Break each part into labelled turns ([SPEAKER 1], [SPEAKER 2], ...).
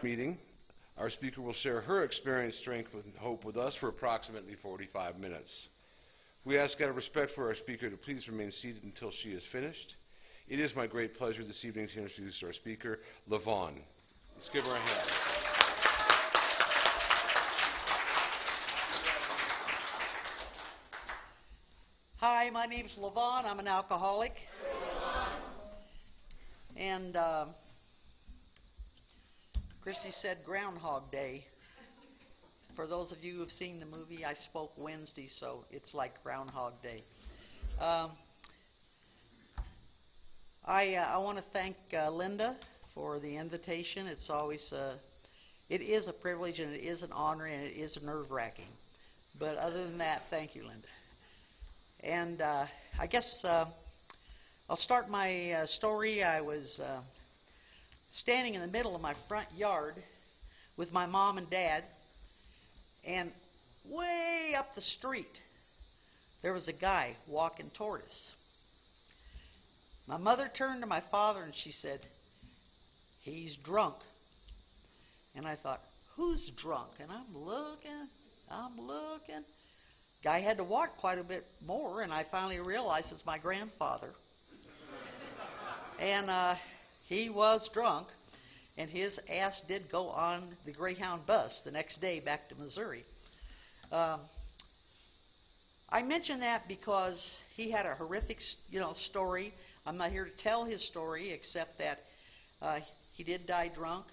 [SPEAKER 1] meeting. Our speaker will share her experience, strength, and hope with us for approximately 45 minutes. We ask out of respect for our speaker to please remain seated until she is finished. It is my great pleasure this evening to introduce our speaker, Lavon. Let's give her a hand.
[SPEAKER 2] Hi, my name's Lavon. I'm an alcoholic. And Christy said Groundhog Day. For those of you who have seen the movie, I spoke Wednesday, so it's like Groundhog Day. I want to thank Linda for the invitation. It's always it is a privilege and it is an honor and it is nerve-wracking. But other than that, thank you, Linda. And I guess I'll start my story. I was standing in the middle of my front yard with my mom and dad, and way up the street there was a guy walking toward us. My mother turned to my father and she said, "He's drunk." And I thought, who's drunk? And I'm looking. Guy had to walk quite a bit more, and I finally realized it's my grandfather. And he was drunk, and his ass did go on the Greyhound bus the next day back to Missouri. I mention that because he had a horrific, story. I'm not here to tell his story, except that he did die drunk.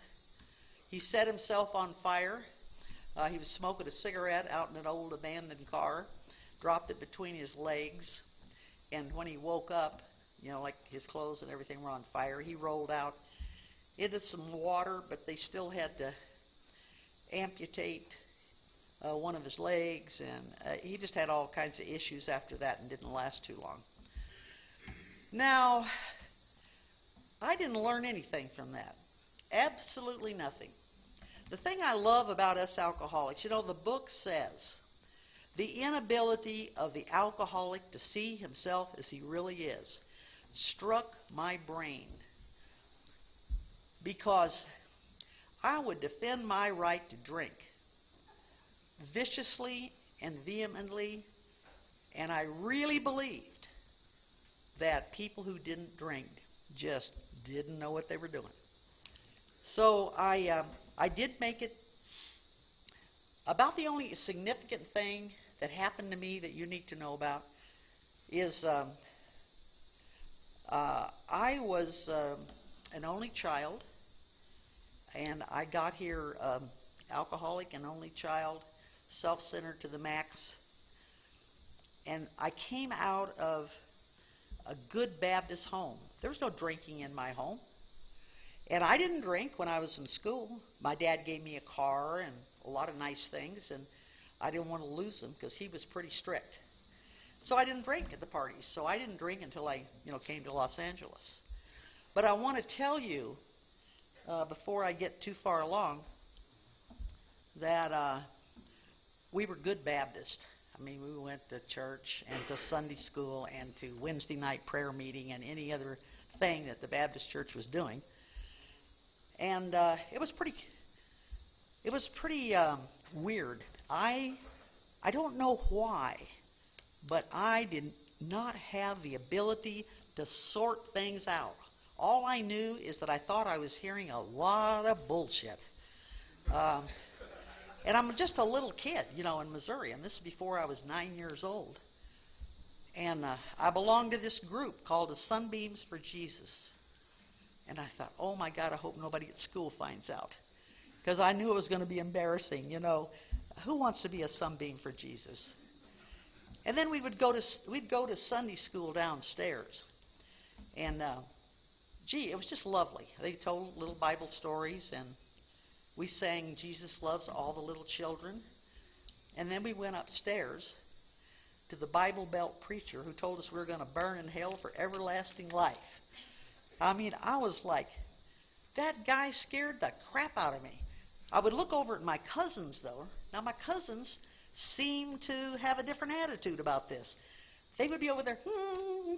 [SPEAKER 2] He set himself on fire. He was smoking a cigarette out in an old abandoned car, dropped it between his legs, and when he woke up, like his clothes and everything were on fire, he rolled out into some water, but they still had to amputate one of his legs, and he just had all kinds of issues after that and didn't last too long. Now, I didn't learn anything from that. Absolutely nothing. The thing I love about us alcoholics, the book says, the inability of the alcoholic to see himself as he really is struck my brain, because I would defend my right to drink viciously and vehemently, and I really believed that people who didn't drink just didn't know what they were doing. So I did make it. About the only significant thing that happened to me that you need to know about is I was an only child, and I got here alcoholic and only child, self-centered to the max. And I came out of a good Baptist home. There was no drinking in my home. And I didn't drink when I was in school. My dad gave me a car and a lot of nice things, and I didn't want to lose them because he was pretty strict. So I didn't drink at the parties. So I didn't drink until I, came to Los Angeles. But I want to tell you, before I get too far along, that we were good Baptists. I mean, we went to church and to Sunday school and to Wednesday night prayer meeting and any other thing that the Baptist church was doing. And it was pretty weird. I don't know why, but I did not have the ability to sort things out. All I knew is that I thought I was hearing a lot of bullshit. And I'm just a little kid, in Missouri, and this is before I was 9 years old. And I belonged to this group called the Sunbeams for Jesus. And I thought, oh my God, I hope nobody at school finds out, because I knew it was going to be embarrassing. Who wants to be a sunbeam for Jesus? And then we'd go to Sunday school downstairs, and it was just lovely. They told little Bible stories, and we sang "Jesus Loves All the Little Children." And then we went upstairs to the Bible Belt preacher who told us we were going to burn in hell for everlasting life. I mean, I was like, that guy scared the crap out of me. I would look over at my cousins, though. Now, my cousins seemed to have a different attitude about this. They would be over there,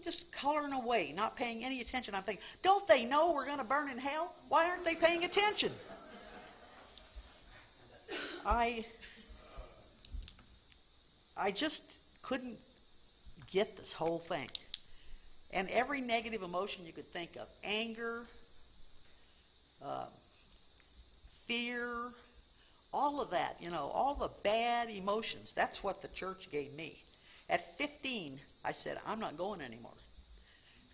[SPEAKER 2] just coloring away, not paying any attention. I'm thinking, don't they know we're going to burn in hell? Why aren't they paying attention? I just couldn't get this whole thing. And every negative emotion you could think of, anger, fear, all of that, all the bad emotions, that's what the church gave me. At 15, I said, I'm not going anymore.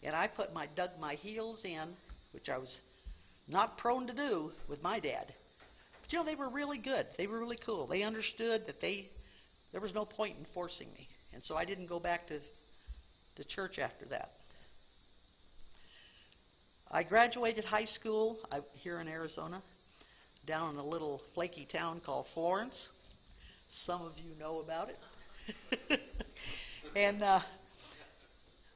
[SPEAKER 2] And I dug my heels in, which I was not prone to do with my dad. But they were really good. They were really cool. They understood that there was no point in forcing me. And so I didn't go back to church after that. I graduated high school here in Arizona, down in a little flaky town called Florence. Some of you know about it. And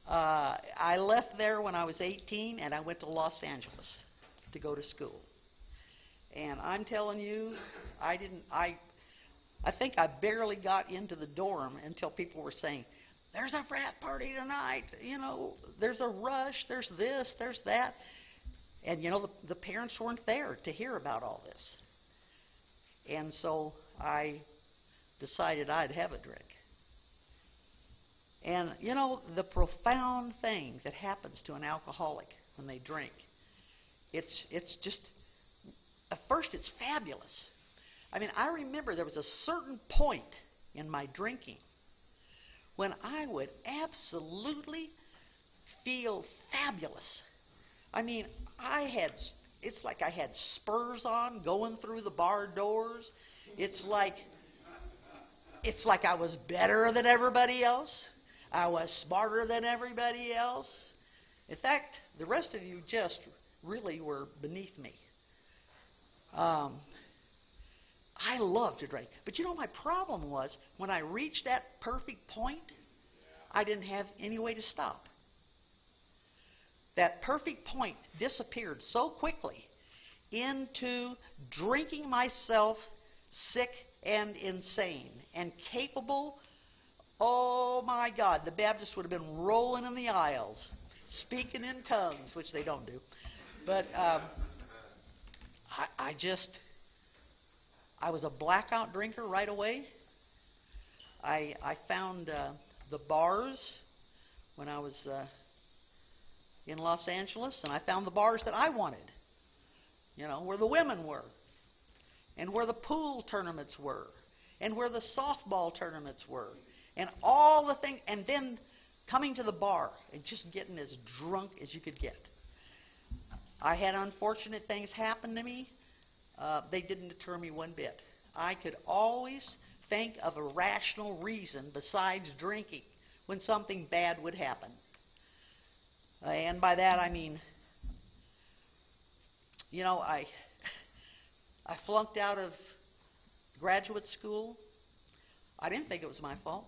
[SPEAKER 2] I left there when I was 18, and I went to Los Angeles to go to school. And I'm telling you, I think I barely got into the dorm until people were saying, there's a frat party tonight, there's a rush, there's this, there's that. And, the parents weren't there to hear about all this. And so I decided I'd have a drink. And, the profound thing that happens to an alcoholic when they drink, it's just, at first it's fabulous. I mean, I remember there was a certain point in my drinking when I would absolutely feel fabulous. I mean, it's like I had spurs on going through the bar doors. It's like I was better than everybody else. I was smarter than everybody else. In fact, the rest of you just really were beneath me. I love to drink. But my problem was when I reached that perfect point, I didn't have any way to stop. That perfect point disappeared so quickly into drinking myself sick and insane and capable. Oh my God, the Baptists would have been rolling in the aisles, speaking in tongues, which they don't do. But I was a blackout drinker right away. I found the bars when I was in Los Angeles, and I found the bars that I wanted, where the women were, and where the pool tournaments were, and where the softball tournaments were, and all the things, and then coming to the bar and just getting as drunk as you could get. I had unfortunate things happen to me. They didn't deter me one bit. I could always think of a rational reason besides drinking when something bad would happen. And by that I mean, I flunked out of graduate school. I didn't think it was my fault.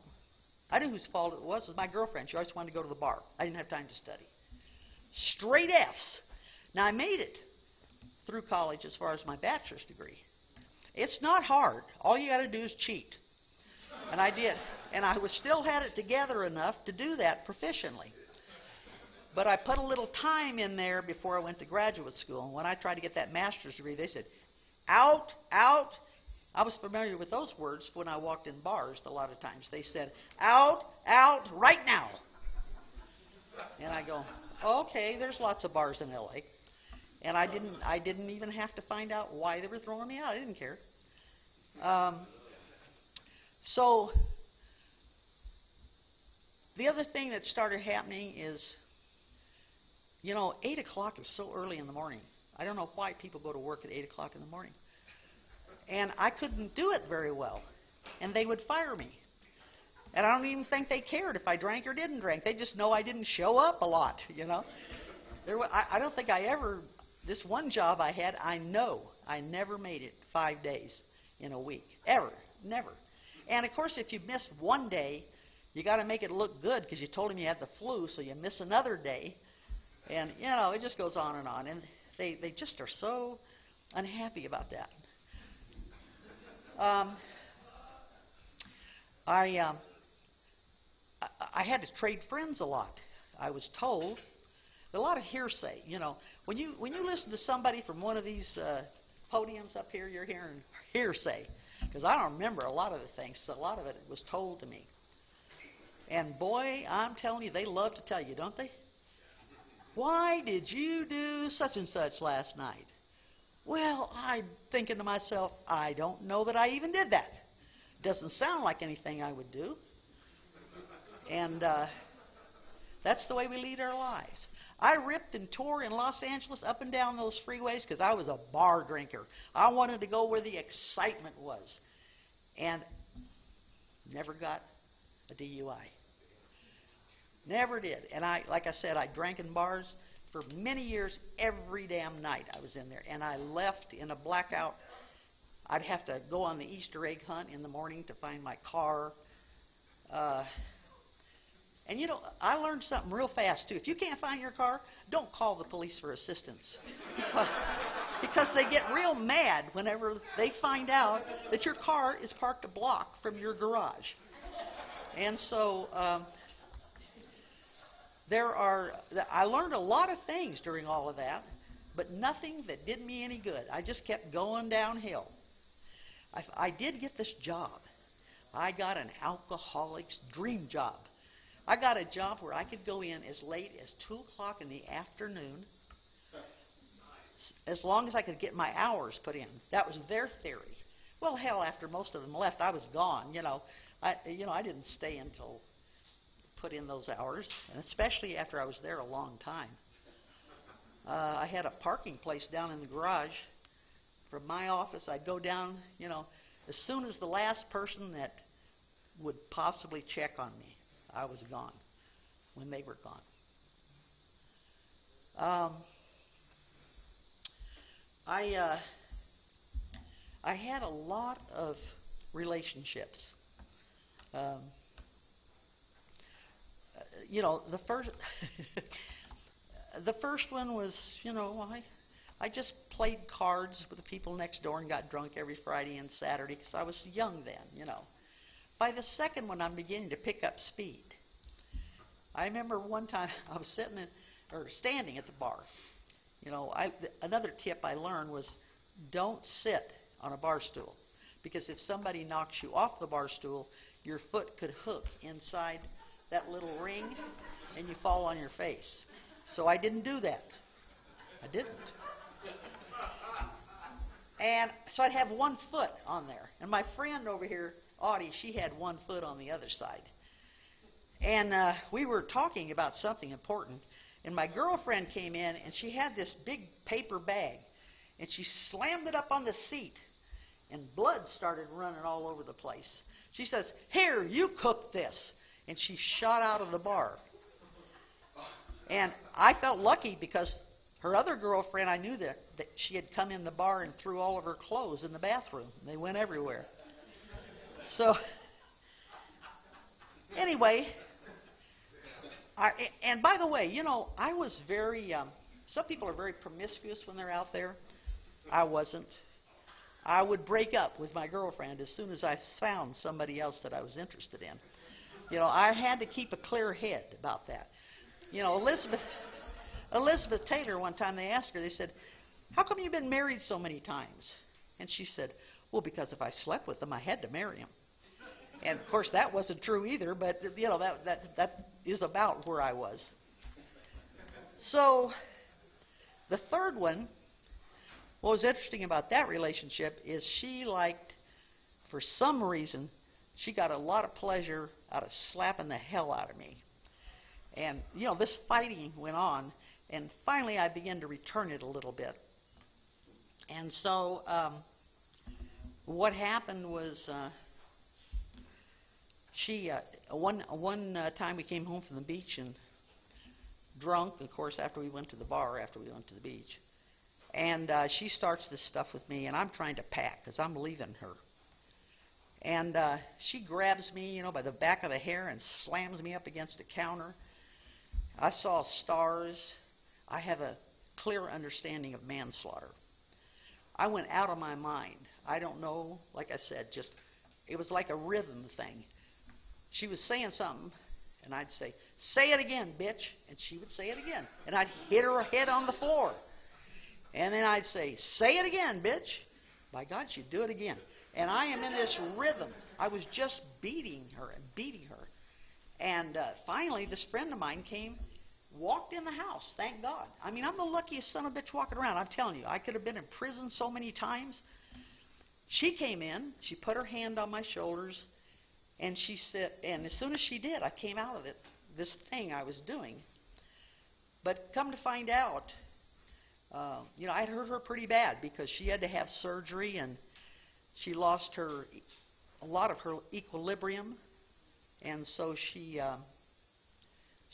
[SPEAKER 2] I knew whose fault it was. It was my girlfriend. She always wanted to go to the bar. I didn't have time to study. Straight Fs. Now, I made it through college as far as my bachelor's degree. It's not hard. All you got to do is cheat. And I did. And I still had it together enough to do that proficiently. But I put a little time in there before I went to graduate school. And when I tried to get that master's degree, they said, out, out. I was familiar with those words when I walked in bars a lot of times. They said, out, out, right now. And I go, okay, there's lots of bars in L.A. And I didn't even have to find out why they were throwing me out. I didn't care. So the other thing that started happening is, 8 o'clock is so early in the morning. I don't know why people go to work at 8 o'clock in the morning. And I couldn't do it very well. And they would fire me. And I don't even think they cared if I drank or didn't drink. They just know I didn't show up a lot, I don't think this one job I had, I never made it 5 days in a week. Ever. Never. And, of course, if you missed one day, you got to make it look good because you told them you had the flu, so you miss another day. And, it just goes on and on. And they just are so unhappy about that. I had to trade friends a lot. I was told a lot of hearsay. When you listen to somebody from one of these podiums up here, you're hearing hearsay. because I don't remember a lot of the things. So a lot of it was told to me. And boy, I'm telling you, they love to tell you, don't they? Why did you do such and such last night? Well, I'm thinking to myself, I don't know that I even did that. Doesn't sound like anything I would do. And that's the way we lead our lives. I ripped and tore in Los Angeles up and down those freeways because I was a bar drinker. I wanted to go where the excitement was. And never got a DUI. Never did. And like I said, I drank in bars for many years. Every damn night I was in there. And I left in a blackout. I'd have to go on the Easter egg hunt in the morning to find my car. And you know, I learned something real fast, too. If you can't find your car, don't call the police for assistance. Because they get real mad whenever they find out that your car is parked a block from your garage. And so I learned a lot of things during all of that, but nothing that did me any good. I just kept going downhill. I did get this job. I got an alcoholic's dream job. I got a job where I could go in as late as 2 o'clock in the afternoon, as long as I could get my hours put in. That was their theory. Well, hell, after most of them left, I was gone. I didn't stay until put in those hours, and especially after I was there a long time. I had a parking place down in the garage. From my office, I'd go down, as soon as the last person that would possibly check on me, I was gone when they were gone. I had a lot of relationships. The first the first one was, I just played cards with the people next door and got drunk every Friday and Saturday because I was young then, By the second one, I'm beginning to pick up speed. I remember one time I was standing at the bar. Another tip I learned was don't sit on a bar stool, because if somebody knocks you off the bar stool, your foot could hook inside that little ring and you fall on your face. So I didn't do that. I didn't. And so I'd have one foot on there. And my friend over here, Audie, she had one foot on the other side. And we were talking about something important. And my girlfriend came in, and she had this big paper bag. And she slammed it up on the seat. And blood started running all over the place. She says, "Here, you cook this." And she shot out of the bar. And I felt lucky because her other girlfriend, I knew that she had come in the bar and threw all of her clothes in the bathroom. They went everywhere. So, anyway, and by the way, I was very, some people are very promiscuous when they're out there. I wasn't. I would break up with my girlfriend as soon as I found somebody else that I was interested in. I had to keep a clear head about that. Elizabeth Taylor, one time they asked her, they said, "How come you've been married so many times?" And she said, "Well, because if I slept with them, I had to marry them." And, of course, that wasn't true either, but, that is about where I was. So the third one, what was interesting about that relationship is she liked, for some reason, she got a lot of pleasure out of slapping the hell out of me. And, this fighting went on, and finally I began to return it a little bit. And so what happened was one time we came home from the beach and drunk, of course, after we went to the bar, after we went to the beach. And she starts this stuff with me, and I'm trying to pack because I'm leaving her. And she grabs me, by the back of the hair and slams me up against a counter. I saw stars. I have a clear understanding of manslaughter. I went out of my mind. I don't know, like I said, it was like a rhythm thing. She was saying something, and I'd say, "Say it again, bitch." And she would say it again. And I'd hit her head on the floor. And then I'd say, "Say it again, bitch." by God, she'd do it again. And I am in this rhythm. I was just beating her and beating her. And finally, this friend of mine came, walked in the house, thank God. I mean, I'm the luckiest son of a bitch walking around. I'm telling you, I could have been in prison so many times. She came in, she put her hand on my shoulders, and she said, and as soon as she did, I came out of it, this thing I was doing. But come to find out, I'd hurt her pretty bad because she had to have surgery, and she lost a lot of her equilibrium, and so she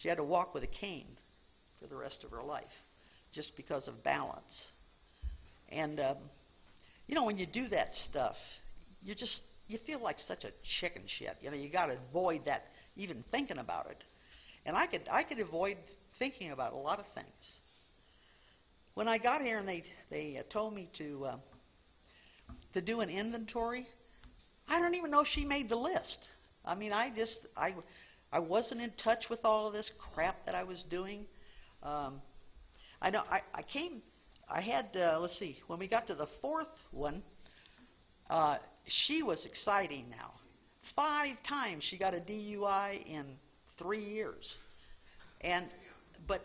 [SPEAKER 2] had to walk with a cane for the rest of her life just because of balance. And when you do that stuff, you feel like such a chicken shit. You got to avoid that, even thinking about it. And I could avoid thinking about a lot of things. When I got here and they told me to do an inventory, I don't even know if she made the list. I mean, I wasn't in touch with all of this crap that I was doing. I know I had, let's see, when we got to the fourth one, she was exciting now. 5 times she got a DUI in 3 years. But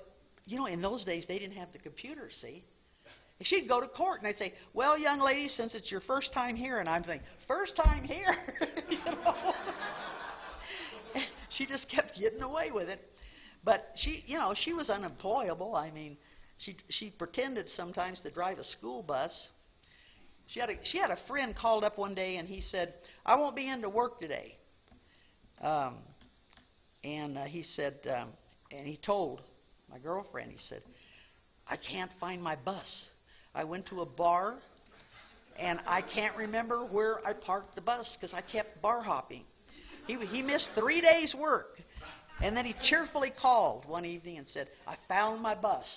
[SPEAKER 2] in those days, they didn't have the computer, see? And she'd go to court, and I'd say, well, young lady, since it's your first time here, and I'm thinking, first time here? She just kept getting away with it. But she was unemployable. I mean, she pretended sometimes to drive a school bus. She had a friend called up one day, and he said, I won't be into work today. He said, and he told my girlfriend, he said, I can't find my bus. I went to a bar, and I can't remember where I parked the bus because I kept bar hopping. He missed 3 days' work. And then he cheerfully called one evening and said, I found my bus.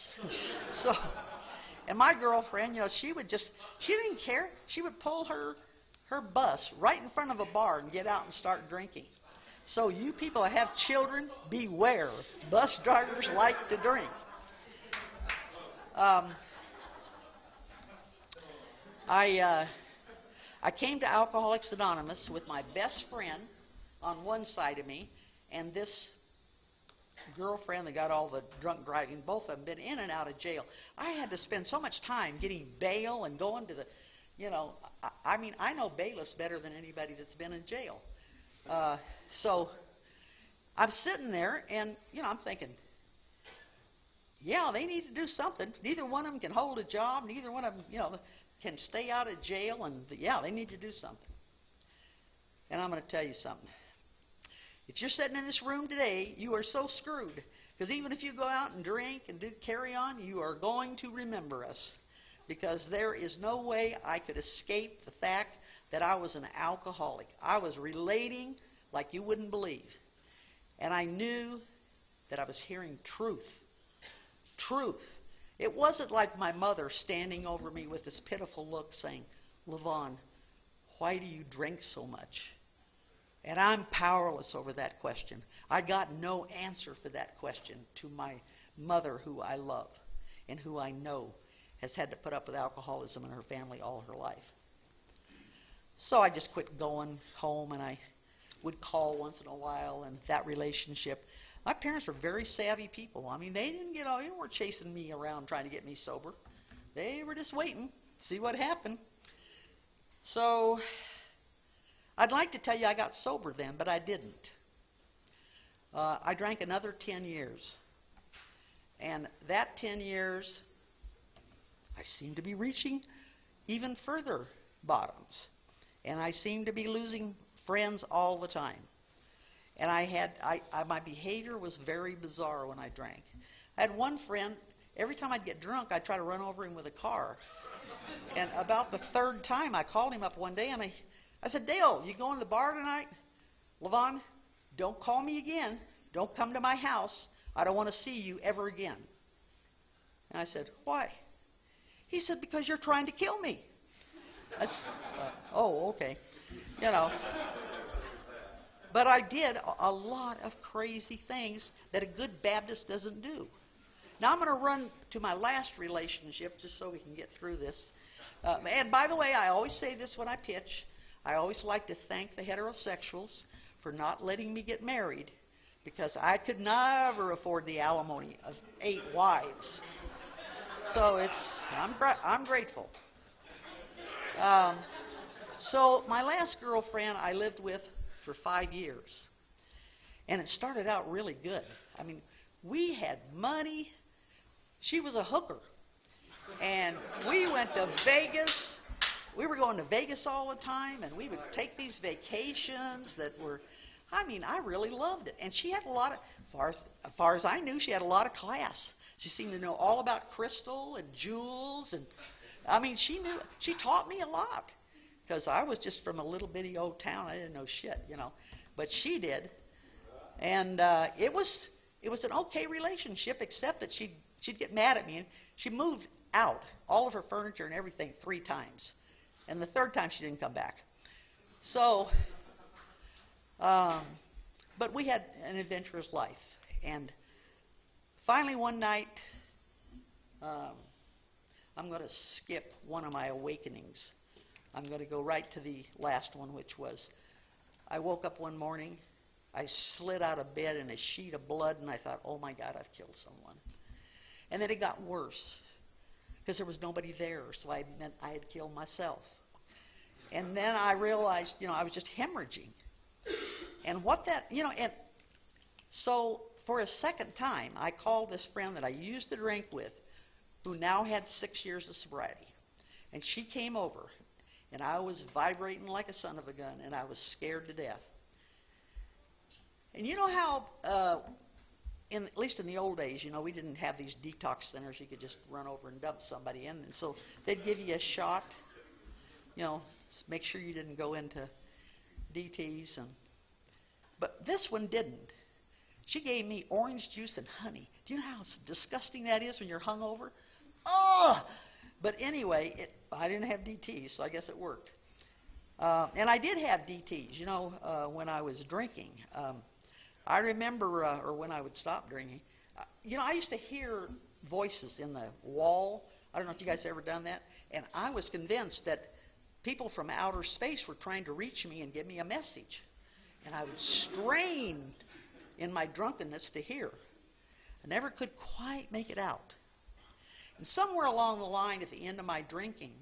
[SPEAKER 2] And my girlfriend, she didn't care. She would pull her bus right in front of a bar and get out and start drinking. So you people that have children, beware. Bus drivers like to drink. I came to Alcoholics Anonymous with my best friend on one side of me, and this girlfriend that got all the drunk driving. Both of them been in and out of jail. I had to spend so much time getting bail and going to the, I know bailiffs better than anybody that's been in jail. So I'm sitting there, and, I'm thinking, yeah, they need to do something. Neither one of them can hold a job. Neither one of them, can stay out of jail. And, yeah, they need to do something. And I'm going to tell you something. If you're sitting in this room today, you are so screwed. Because even if you go out and drink and do carry on, you are going to remember us. Because there is no way I could escape the fact that I was an alcoholic. I was relating like you wouldn't believe. And I knew that I was hearing truth. Truth. It wasn't like my mother standing over me with this pitiful look saying, Lavon, why do you drink so much? And I'm powerless over that question. I got no answer for that question to my mother, who I love and who I know has had to put up with alcoholism in her family all her life. So I just quit going home, and I would call once in a while, and that relationship. My parents were very savvy people. I mean, they weren't chasing me around trying to get me sober. They were just waiting to see what happened. So I'd like to tell you I got sober then, but I didn't. I drank another 10 years. And that 10 years, I seemed to be reaching even further bottoms. And I seemed to be losing friends all the time. And my behavior was very bizarre when I drank. I had one friend, every time I'd get drunk, I'd try to run over him with a car. And about the third time, I called him up one day, and I said, Dale, you going to the bar tonight? Lavon, don't call me again. Don't come to my house. I don't want to see you ever again. And I said, why? He said, because you're trying to kill me. I said, oh, okay. But I did a lot of crazy things that a good Baptist doesn't do. Now I'm going to run to my last relationship just so we can get through this. And by the way, I always say this when I pitch. I always like to thank the heterosexuals for not letting me get married, because I could never afford the alimony of 8 wives. So I'm grateful. So my last girlfriend I lived with for 5 years, and it started out really good. I mean, we had money. She was a hooker, and we went to Vegas. We were going to Vegas all the time, and we would take these vacations that were, I mean, I really loved it. And she had a lot of, as far as I knew, she had a lot of class. She seemed to know all about crystal and jewels, and I mean, she taught me a lot, because I was just from a little bitty old town. I didn't know shit, you know, but she did, and it was an okay relationship, except that she'd get mad at me, and she moved out all of her furniture and everything 3 times. And the 3rd time she didn't come back. So, but we had an adventurous life. And finally one night, I'm going to skip one of my awakenings. I'm going to go right to the last one, which was, I woke up one morning, I slid out of bed in a sheet of blood, and I thought, oh my God, I've killed someone. And then it got worse, because there was nobody there, so I meant I had killed myself. And then I realized, you know, I was just hemorrhaging. And what that, you know, and so for a second time, I called this friend that I used to drink with, who now had 6 years of sobriety. And she came over, and I was vibrating like a son of a gun, and I was scared to death. And you know how, at least in the old days, you know, we didn't have these detox centers you could just run over and dump somebody in. And so they'd give you a shot, you know, make sure you didn't go into DTs. But this one didn't. She gave me orange juice and honey. Do you know how disgusting that is when you're hungover? Oh! But anyway, I didn't have DTs, so I guess it worked. And I did have DTs, you know, when I was drinking. I remember, or when I would stop drinking, you know, I used to hear voices in the wall. I don't know if you guys have ever done that. And I was convinced that people from outer space were trying to reach me and give me a message. And I would strain in my drunkenness to hear. I never could quite make it out. And somewhere along the line at the end of my drinking,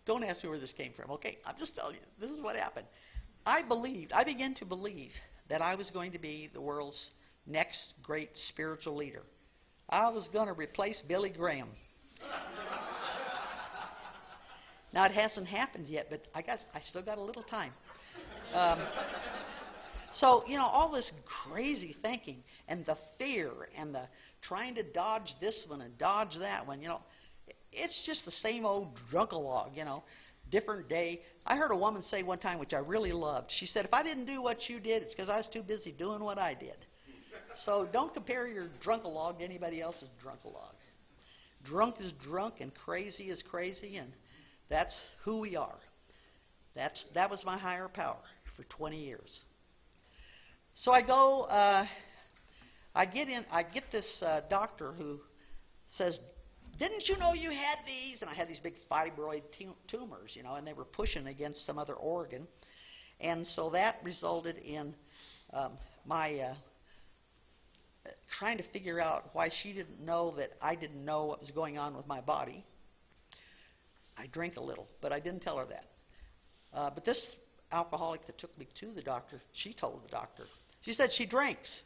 [SPEAKER 2] don't ask me where this came from, okay? I'm just telling you, this is what happened. I began to believe that I was going to be the world's next great spiritual leader. I was going to replace Billy Graham. Now, it hasn't happened yet, but I still got a little time. So, you know, all this crazy thinking and the fear and the trying to dodge this one and dodge that one, you know, it's just the same old drunk-a-log, you know, different day. I heard a woman say one time, which I really loved. She said, if I didn't do what you did, it's because I was too busy doing what I did. So don't compare your drunk-a-log to anybody else's drunk-a-log. Drunk is drunk and crazy is crazy, and that's who we are. That was my higher power for 20 years. So I go, I get this doctor who says, didn't you know you had these? And I had these big fibroid tumors, you know, and they were pushing against some other organ. And so that resulted in my trying to figure out why she didn't know that I didn't know what was going on with my body. I drink a little, but I didn't tell her that. But this alcoholic that took me to the doctor, she told the doctor. She said she drinks.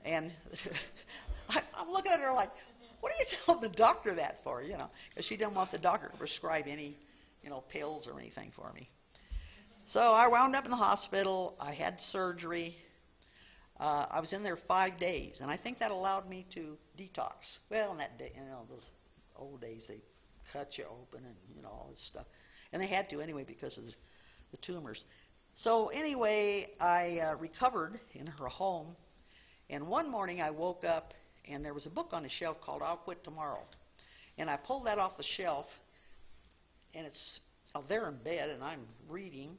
[SPEAKER 2] And I'm looking at her like, what are you telling the doctor that for, you know? Because she didn't want the doctor to prescribe any, you know, pills or anything for me. So I wound up in the hospital. I had surgery. I was in there 5 days, and I think that allowed me to detox. Well, in that day, you know, those old days, they cut you open and, you know, all this stuff. And they had to anyway because of the tumors. So anyway, I recovered in her home. And one morning I woke up, and there was a book on the shelf called I'll Quit Tomorrow. And I pulled that off the shelf, and it's out there in bed, and I'm reading.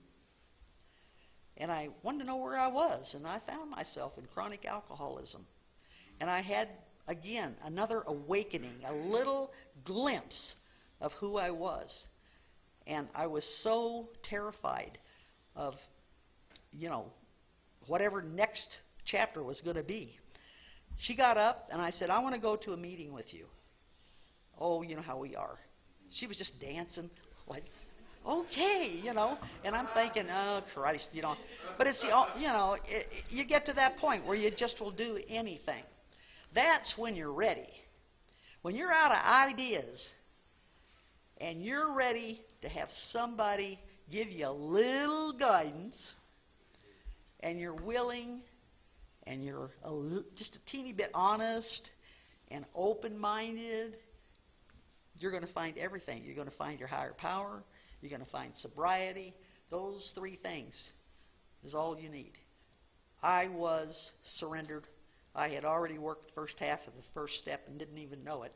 [SPEAKER 2] And I wanted to know where I was, and I found myself in chronic alcoholism. And I had, again, another awakening, a little glimpse of who I was. And I was so terrified of, you know, whatever next chapter was going to be. She got up, and I said, I want to go to a meeting with you. Oh, you know how we are. She was just dancing like, okay, you know. And I'm thinking, oh, Christ, you know. But it's, you know, you get to that point where you just will do anything. That's when you're ready. When you're out of ideas and you're ready to have somebody give you a little guidance, and you're willing, and you're just a teeny bit honest and open-minded, you're going to find everything. You're going to find your higher power. You're going to find sobriety. Those three things is all you need. I was surrendered. I had already worked the first half of the first step and didn't even know it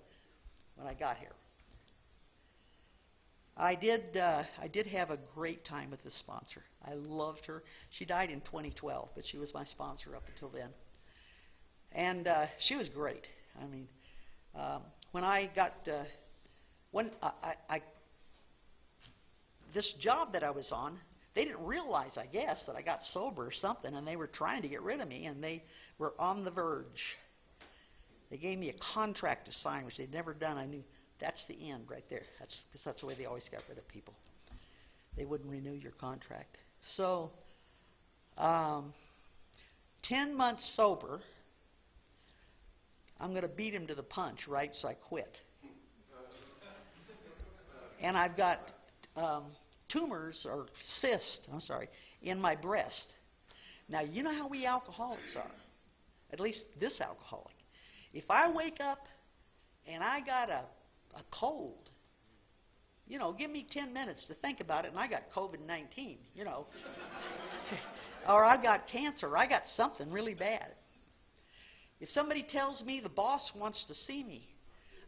[SPEAKER 2] when I got here. I did have a great time with this sponsor. I loved her. She died in 2012, but she was my sponsor up until then. And she was great. I mean, when I got this job that I was on, they didn't realize, I guess, that I got sober or something, and they were trying to get rid of me, and they were on the verge. They gave me a contract to sign, which they'd never done. I knew that's the end right there. Because that's the way they always got rid of people. They wouldn't renew your contract. So, 10 months sober, I'm going to beat him to the punch, right? So I quit. And I've got tumors or cysts, in my breast. Now, you know how we alcoholics are, at least this alcoholic. If I wake up and I got a cold, you know, give me 10 minutes to think about it, and I got COVID-19, you know. Or I got cancer, or I got something really bad. If somebody tells me the boss wants to see me,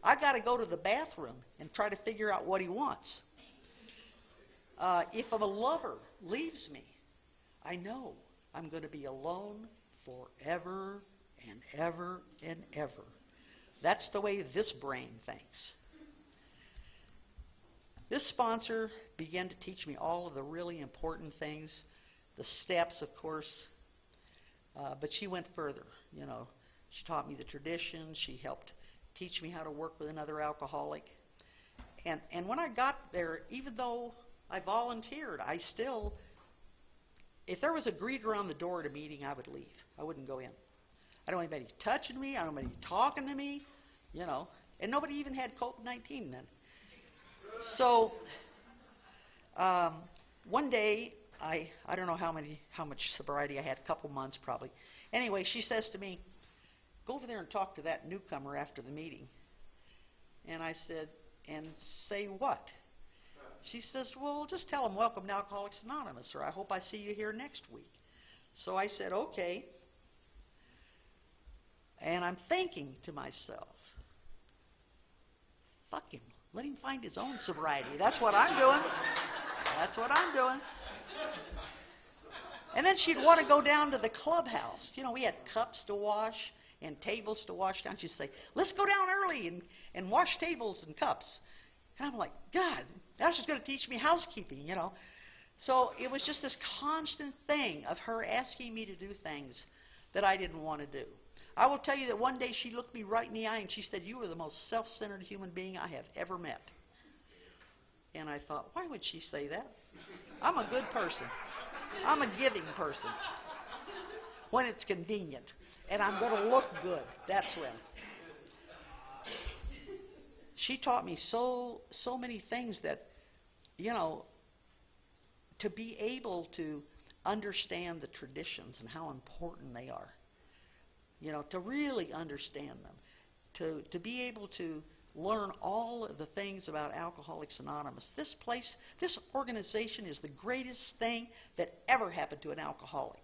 [SPEAKER 2] I got to go to the bathroom and try to figure out what he wants. If a lover leaves me, I know I'm going to be alone forever and ever and ever. That's the way this brain thinks. This sponsor began to teach me all of the really important things, the steps, of course, but she went further. You know, she taught me the traditions. She helped teach me how to work with another alcoholic. And when I got there, even though I volunteered, I still, if there was a greeter on the door at a meeting, I would leave. I wouldn't go in. I don't want anybody touching me. I don't want anybody talking to me, you know. And nobody even had COVID-19 then. So one day, I don't know how much sobriety I had, a couple months probably. Anyway, she says to me, go over there and talk to that newcomer after the meeting. And I said, and say what? She says, well, just tell him welcome to Alcoholics Anonymous, or I hope I see you here next week. So I said, okay. And I'm thinking to myself, fuck him. Let him find his own sobriety. That's what I'm doing. That's what I'm doing. And then she'd want to go down to the clubhouse. You know, we had cups to wash and tables to wash down. She'd say, let's go down early and wash tables and cups. And I'm like, God, now she's going to teach me housekeeping, you know. So it was just this constant thing of her asking me to do things that I didn't want to do. I will tell you that one day she looked me right in the eye and she said, you are the most self-centered human being I have ever met. And I thought, why would she say that? I'm a good person. I'm a giving person. When it's convenient. And I'm going to look good. That's when. She taught me so many things that, you know, to be able to understand the traditions and how important they are. You know, to really understand them. To be able to learn all of the things about Alcoholics Anonymous. This place, this organization is the greatest thing that ever happened to an alcoholic.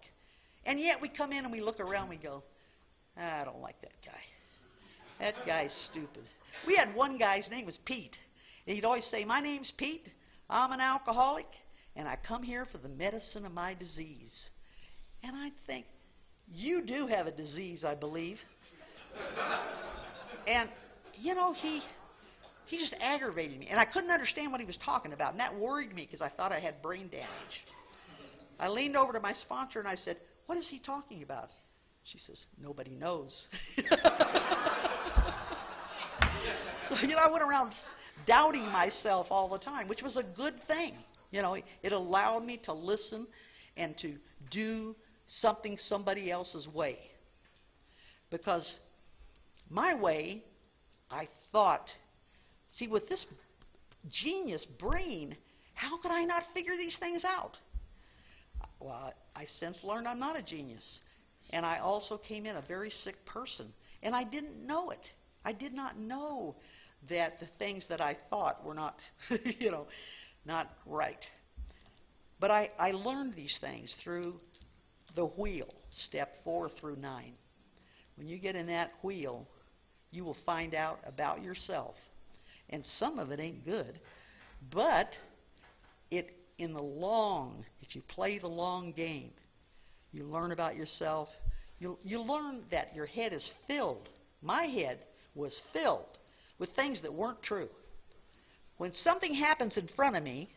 [SPEAKER 2] And yet we come in and we look around and we go, I don't like that guy. That guy's stupid. We had one guy's name was Pete. And he'd always say, my name's Pete. I'm an alcoholic. And I come here for the medicine of my disease. And I'd think, you do have a disease, I believe. And, you know, he just aggravated me. And I couldn't understand what he was talking about, and that worried me because I thought I had brain damage. I leaned over to my sponsor and I said, "What is he talking about?" She says, "Nobody knows." So, I went around doubting myself all the time, which was a good thing. It allowed me to listen and to do something somebody else's way. Because my way, I thought, see, with this genius brain, how could I not figure these things out? Well, I since learned I'm not a genius. And I also came in a very sick person. And I didn't know it. I did not know that the things that I thought were not, not right. But I learned these things through the wheel, step 4 through 9. When you get in that wheel, you will find out about yourself. And some of it ain't good. But if you play the long game, you learn about yourself. You learn that your head is filled. My head was filled with things that weren't true. When something happens in front of me,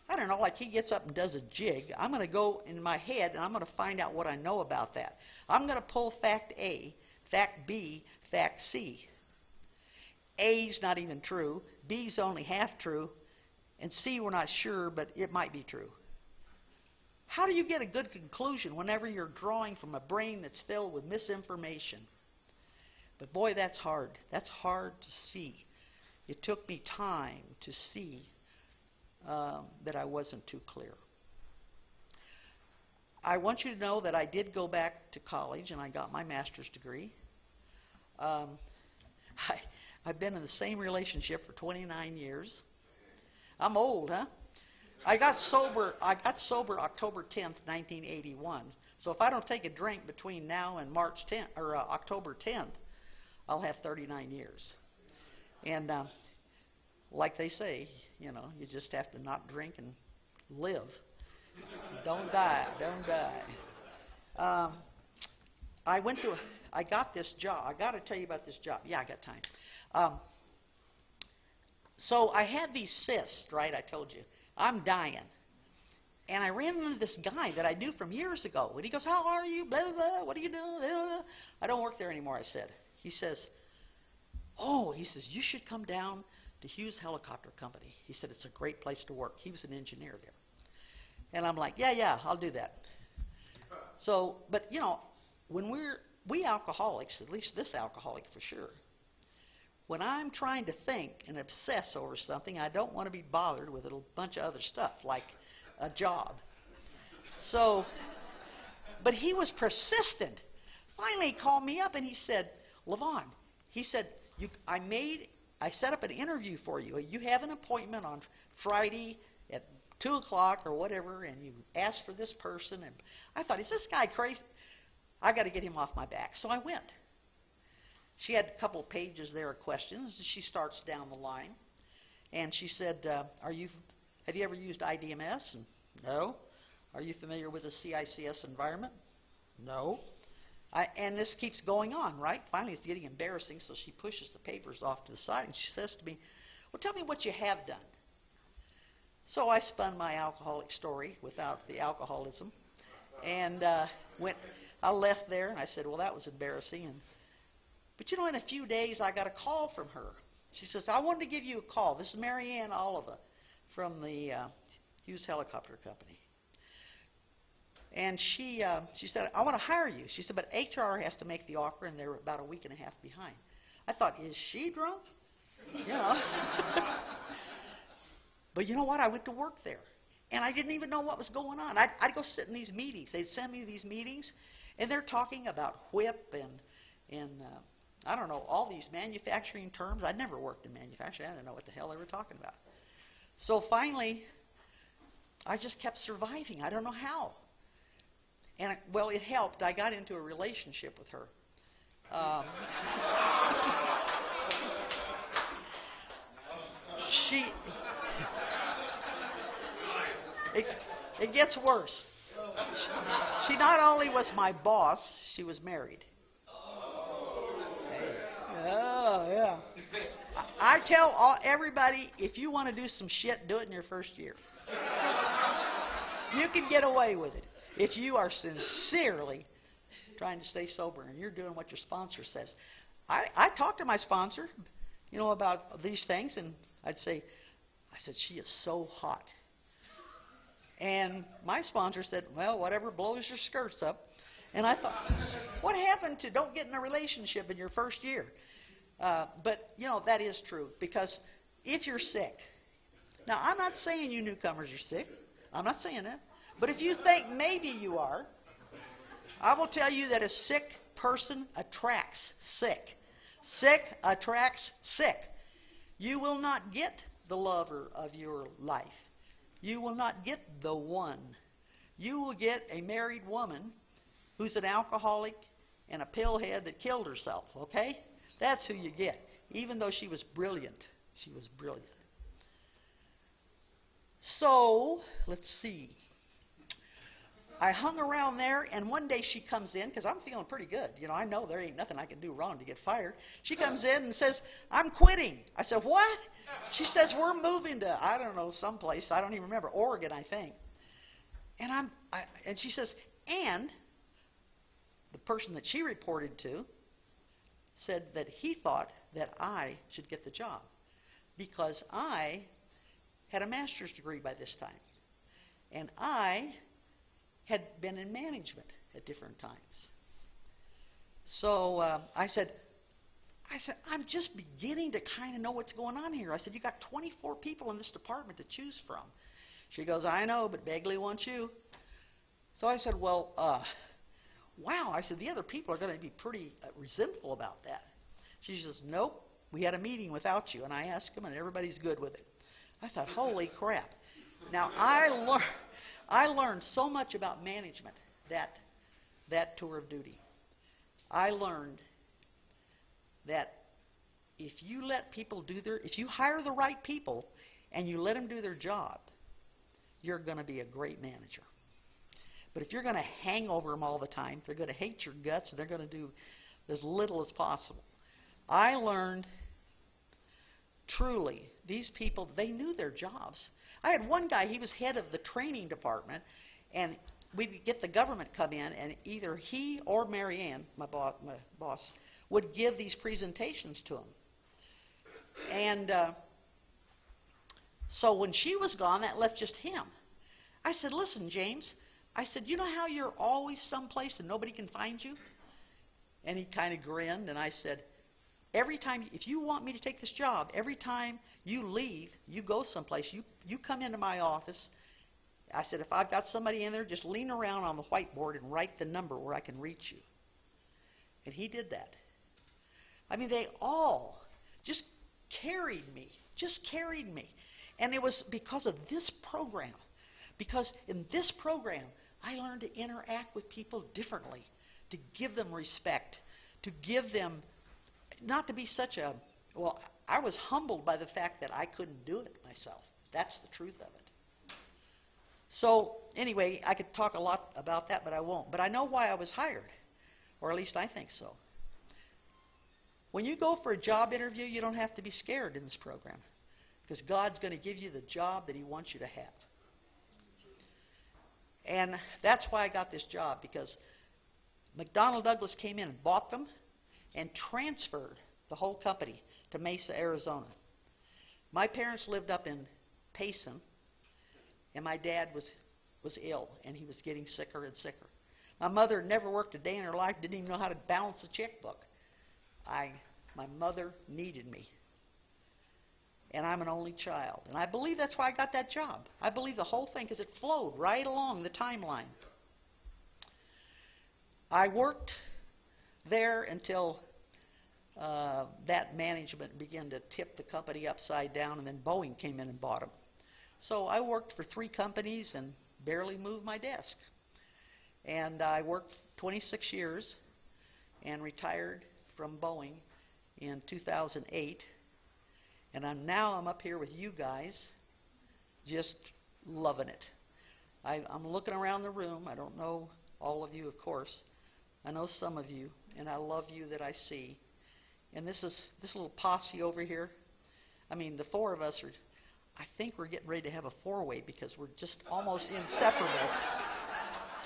[SPEAKER 2] I don't know, like he gets up and does a jig, I'm going to go in my head and I'm going to find out what I know about that. I'm going to pull fact A, fact B, fact C. A's not even true, B's only half true, and C we're not sure, but it might be true. How do you get a good conclusion whenever you're drawing from a brain that's filled with misinformation? But boy, that's hard. That's hard to see. It took me time to see that I wasn't too clear. I want you to know that I did go back to college and I got my master's degree. I've been in the same relationship for 29 years. I'm old, huh? I got sober October 10th, 1981. So if I don't take a drink between now and March 10th or October 10th, I'll have 39 years. And like they say, you just have to not drink and live. Don't die. Don't die. I got this job. I got to tell you about this job. Yeah, I got time. So I had these cysts, right? I told you. I'm dying. And I ran into this guy that I knew from years ago. And he goes, "How are you? Blah, blah, blah. What are you doing?" Blah, blah. I don't work there anymore, I said. He says, "You should come down to Hughes Helicopter Company." He said, "It's a great place to work." He was an engineer there. And I'm like, yeah, I'll do that. So, but when we alcoholics, at least this alcoholic for sure, when I'm trying to think and obsess over something, I don't want to be bothered with a bunch of other stuff, like a job. So, but he was persistent. Finally, he called me up and he said, "Lavon," he said, I set up an interview for you. You have an appointment on Friday at 2 o'clock or whatever, and you asked for this person." And I thought, is this guy crazy? I got to get him off my back. So I went. She had a couple of pages there of questions. She starts down the line, and she said, have you ever used IDMS? And, no. Are you familiar with the CICS environment? No. And this keeps going on, right? Finally, it's getting embarrassing, so she pushes the papers off to the side, and she says to me, "Well, tell me what you have done." So I spun my alcoholic story without the alcoholism, and I left there, and I said, "Well, that was embarrassing." But in a few days, I got a call from her. She says, "I wanted to give you a call. This is Mary Ann Oliva from the Hughes Helicopter Company." And she said, "I want to hire you." She said, "But HR has to make the offer, and they're about a week and a half behind." I thought, is she drunk? But you know what? I went to work there, and I didn't even know what was going on. I'd go sit in these meetings. They'd send me these meetings, and they're talking about whip and I don't know, all these manufacturing terms. I'd never worked in manufacturing. I didn't know what the hell they were talking about. So finally, I just kept surviving. I don't know how. And, well, it helped. I got into a relationship with her. It gets worse. She not only was my boss, she was married. Oh, yeah. I tell everybody, if you want to do some shit, do it in your first year. You can get away with it if you are sincerely trying to stay sober and you're doing what your sponsor says. I talk to my sponsor, about these things, and I said, she is so hot. And my sponsor said, well, whatever blows your skirts up. And I thought, what happened to don't get in a relationship in your first year? But, that is true. Because if you're sick, now I'm not saying you newcomers are sick. I'm not saying that. But if you think maybe you are, I will tell you that a sick person attracts sick. Sick attracts sick. You will not get the lover of your life. You will not get the one. You will get a married woman who's an alcoholic and a pillhead that killed herself, okay? That's who you get, even though she was brilliant. She was brilliant. So, let's see. I hung around there, and one day she comes in, because I'm feeling pretty good. I know there ain't nothing I can do wrong to get fired. She comes in and says, I'm quitting. I said, what? She says, we're moving to, I don't know, someplace. I don't even remember. Oregon, I think. And and she says, and the person that she reported to said that he thought that I should get the job because I had a master's degree by this time. And I had been in management at different times. So I said, I'm just beginning to kind of know what's going on here. I said, you got 24 people in this department to choose from. She goes, I know, but Begley wants you. So I said, well, wow. I said, the other people are going to be pretty resentful about that. She says, nope, we had a meeting without you. And I asked them, and everybody's good with it. I thought, holy crap. Now, I learned so much about management that tour of duty. I learned that if you let people if you hire the right people and you let them do their job, you're going to be a great manager. But if you're going to hang over them all the time, they're going to hate your guts and they're going to do as little as possible. I learned truly, these people, they knew their jobs. I had one guy, he was head of the training department, and we'd get the government come in, and either he or Mary Ann, my boss, would give these presentations to him. And so when she was gone, that left just him. I said, listen, James, I said, you know how you're always someplace and nobody can find you? And he kind of grinned, and I said, every time, if you want me to take this job, every time you leave, you go someplace, you come into my office. I said, if I've got somebody in there, just lean around on the whiteboard and write the number where I can reach you. And he did that. I mean, they all just carried me. And it was because of this program. Because in this program, I learned to interact with people differently, to give them respect, to give them, not to be such a, well, I was humbled by the fact that I couldn't do it myself. That's the truth of it. So, anyway, I could talk a lot about that, but I won't. But I know why I was hired, or at least I think so. When you go for a job interview, you don't have to be scared in this program, because God's going to give you the job that He wants you to have. And that's why I got this job, because McDonnell Douglas came in and bought them and transferred the whole company to Mesa, Arizona. My parents lived up in Payson, and my dad was ill, and he was getting sicker and sicker. My mother never worked a day in her life, didn't even know how to balance a checkbook. My mother needed me. And I'm an only child. And I believe that's why I got that job. I believe the whole thing, because it flowed right along the timeline. I worked there until that management began to tip the company upside down, and then Boeing came in and bought them. So I worked for 3 companies and barely moved my desk. And I worked 26 years and retired from Boeing in 2008. And I'm up here with you guys, just loving it. I'm looking around the room. I don't know all of you, of course. I know some of you, and I love you that I see. And this little posse over here, I mean, the four of us are, I think we're getting ready to have a four-way because we're just almost inseparable.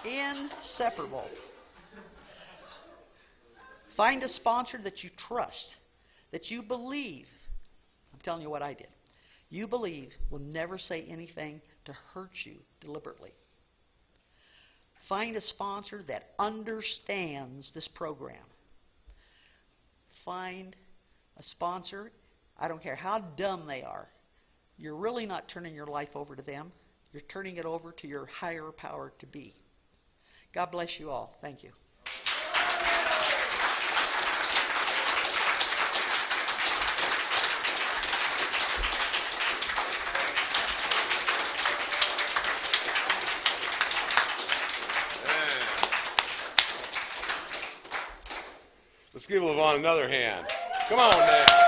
[SPEAKER 2] Inseparable. Find a sponsor that you trust, that you believe. I'm telling you what I did. You believe will never say anything to hurt you deliberately. Find a sponsor that understands this program. Find a sponsor, I don't care how dumb they are, you're really not turning your life over to them. You're turning it over to your higher power to be. God bless you all. Thank you.
[SPEAKER 1] Let's give Lavon another hand. Come on, man.